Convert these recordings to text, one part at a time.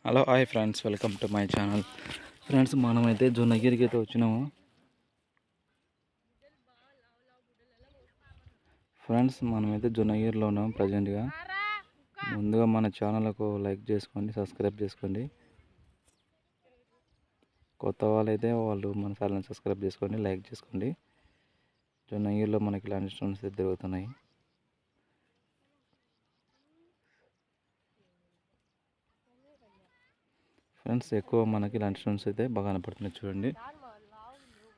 Hello hi friends, welcome to my channel. Friends, మనమైతే జొన్నగిరికి అయితే వచ్చినాము. ఫ్రెండ్స్, మనమైతే జొన్నగిరిలో ఉన్నాము ప్రజెంట్గా. ముందుగా మన ఛానల్కు లైక్ చేసుకోండి, సబ్స్క్రైబ్ చేసుకోండి. కొత్త వాళ్ళైతే వాళ్ళు మన ఛానల్ని సబ్స్క్రైబ్ చేసుకోండి, లైక్ చేసుకోండి. జొన్నగిరిలో మనకి ఇలాంటి స్టోన్స్ అయితే దొరుకుతున్నాయి. ఫ్రెండ్స్, ఎక్కువ మనకి ఇలాంటి స్టోన్స్ అయితే బాగా కనపడుతున్నాయి. చూడండి,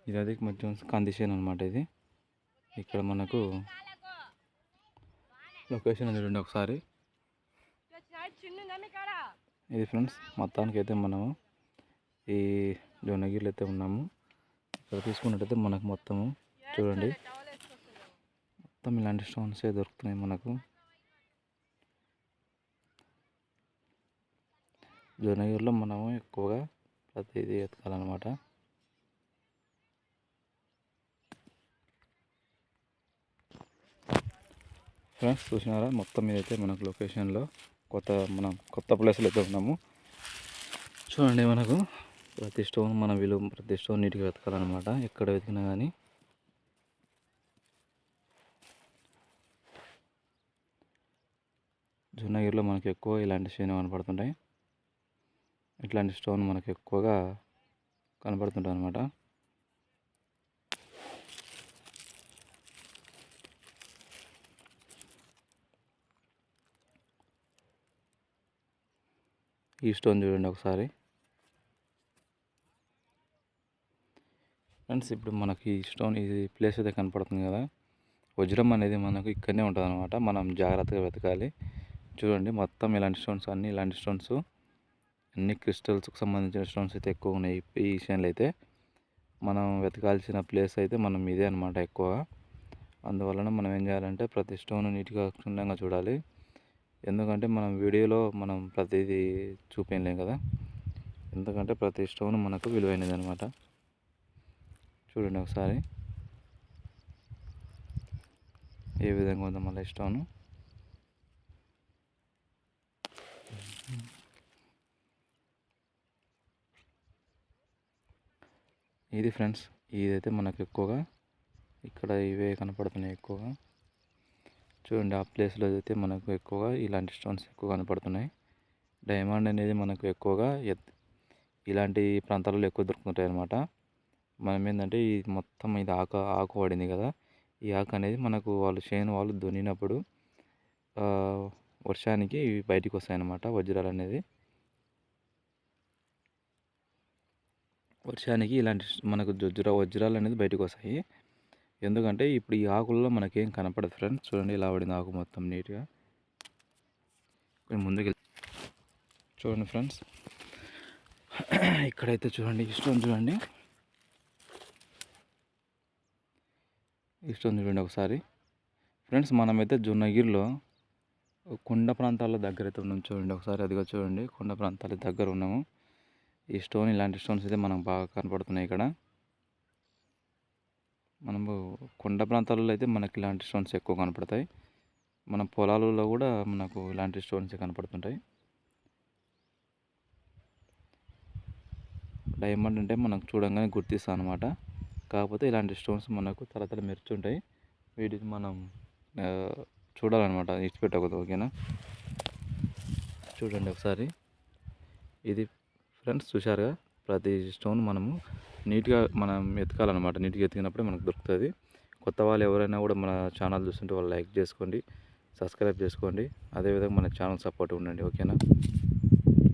ఇది అది కొంచెం కందిసేన్ అనమాట. ఇది ఇక్కడ మనకు లొకేషన్ చూడండి ఒకసారి. ఇది ఫ్రెండ్స్, మొత్తానికి అయితే మనము ఈ జొన్నగిరిలో అయితే ఉన్నాము. ఇక్కడ తీసుకున్నట్టయితే మనకు మొత్తము చూడండి, మొత్తం ఇలాంటి స్టోన్స్ దొరుకుతున్నాయి మనకు. జొన్నగిరిలో మనము ఎక్కువగా ప్రతిదీ ఎతకాలన్నమాట. ఫ్రెండ్స్, చూసినారా, మొత్తం ఇదైతే మనకు లొకేషన్లో మనం కొత్త ప్లేస్లో అయితే ఉన్నాము. చూడండి, మనకు ప్రతి స్టోన్ ప్రతి స్టోన్ నీట్గా వెతకాలన్నమాట. ఎక్కడ వెతికినా కానీ జొన్నగిరిలో మనకు ఎక్కువ ఇలాంటి స్టోన్ కనపడుతుంటాయి. ఇట్లాంటి స్టోన్ మనకు ఎక్కువగా కనపడుతుంటాయి అన్నమాట. ఈ స్టోన్ చూడండి ఒకసారి. ఫ్రెండ్స్, ఇప్పుడు మనకి ఈ స్టోన్ ఈ ప్లేస్ అయితే కనపడుతుంది కదా, వజ్రం అనేది మనకు ఇక్కడనే ఉంటుంది అనమాట. మనం జాగ్రత్తగా వెతకాలి. చూడండి, మొత్తం ఇలాంటి స్టోన్స్, ఇలాంటి స్టోన్స్ అన్ని క్రిస్టల్స్కి సంబంధించిన స్టోన్స్ అయితే ఎక్కువ ఉన్నాయి. ఈ విషయంలో అయితే మనం వెతకాల్సిన ప్లేస్ అయితే మనం ఇదే అనమాట ఎక్కువ. అందువలన మనం ఏం చేయాలంటే ప్రతి స్టోన్ నీట్గా క్షుణ్ణంగా చూడాలి. ఎందుకంటే మనం వీడియోలో మనం ప్రతిదీ చూపించలేం కదా, ఎందుకంటే ప్రతి స్టోన్ మనకు విలువైనది అనమాట. చూడండి ఒకసారి ఏ విధంగా ఉందో మళ్ళీ స్టోన్. ఇది ఫ్రెండ్స్, ఇదైతే మనకు ఎక్కువగా ఇక్కడ ఇవే కనపడుతున్నాయి ఎక్కువగా. చూడండి, ఆ ప్లేస్లో అయితే మనకు ఎక్కువగా ఇలాంటి స్టోన్స్ ఎక్కువ కనపడుతున్నాయి. డైమండ్ అనేది మనకు ఎక్కువగా ఇలాంటి ప్రాంతాలలో ఎక్కువ దొరుకుతుంటాయి అన్నమాట. మనం ఏంటంటే ఈ మొత్తం ఇది ఆకు పడింది కదా, ఈ ఆకు అనేది మనకు వాళ్ళు దున్నినప్పుడు వర్షానికి ఇవి బయటికి వస్తాయన్నమాట. వజ్రాలు అనేది వర్షానికి ఇలాంటి మనకు వజ్రాలు అనేది బయటకు వస్తాయి. ఎందుకంటే ఇప్పుడు ఈ ఆకుల్లో మనకేం కనపడదు ఫ్రెండ్స్. చూడండి, ఇలా పడింది ఆకు మొత్తం నీట్గా. ముందుకు చూడండి ఫ్రెండ్స్, ఇక్కడైతే చూడండి ఈ స్టోన్ చూడండి, ఈ స్టోన్ చూడండి ఒకసారి. ఫ్రెండ్స్, మనమైతే జొన్నగిరిలో కొండ ప్రాంతాల దగ్గర అయితే ఉన్నాము. చూడండి ఒకసారి, అదిగా చూడండి, కొండ ప్రాంతాల దగ్గర ఉన్నాము. ఈ స్టోన్ ఇలాంటి స్టోన్స్ అయితే మనకు బాగా కనపడుతున్నాయి ఇక్కడ. మనము కొండ ప్రాంతాలలో అయితే మనకి ఇలాంటి స్టోన్స్ ఎక్కువ కనపడతాయి. మన పొలాలలో కూడా మనకు ఇలాంటి స్టోన్స్ కనపడుతుంటాయి. డైమండ్ అంటే మనకు చూడంగానే గుర్తిస్తాం అనమాట. కాకపోతే ఇలాంటి స్టోన్స్ మనకు తరతర మెరుస్తుంటాయి. వీటిని మనం చూడాలన్నమాట, ఇచ్చిపెట్టకూడదు. ఓకేనా, చూడండి ఒకసారి. ఇది ఫ్రెండ్స్, చూశారుగా, ప్రతి స్టోన్ మనము నీట్గా మనం ఎతకాలన్నమాట. నీట్గా ఎతికినప్పుడే మనకు దొరుకుతుంది. కొత్త వాళ్ళు ఎవరైనా కూడా మన ఛానల్ చూస్తుంటే వాళ్ళు లైక్ చేసుకోండి, సబ్స్క్రైబ్ చేసుకోండి. అదేవిధంగా మన ఛానల్ సపోర్ట్ ఉండండి. ఓకేనా.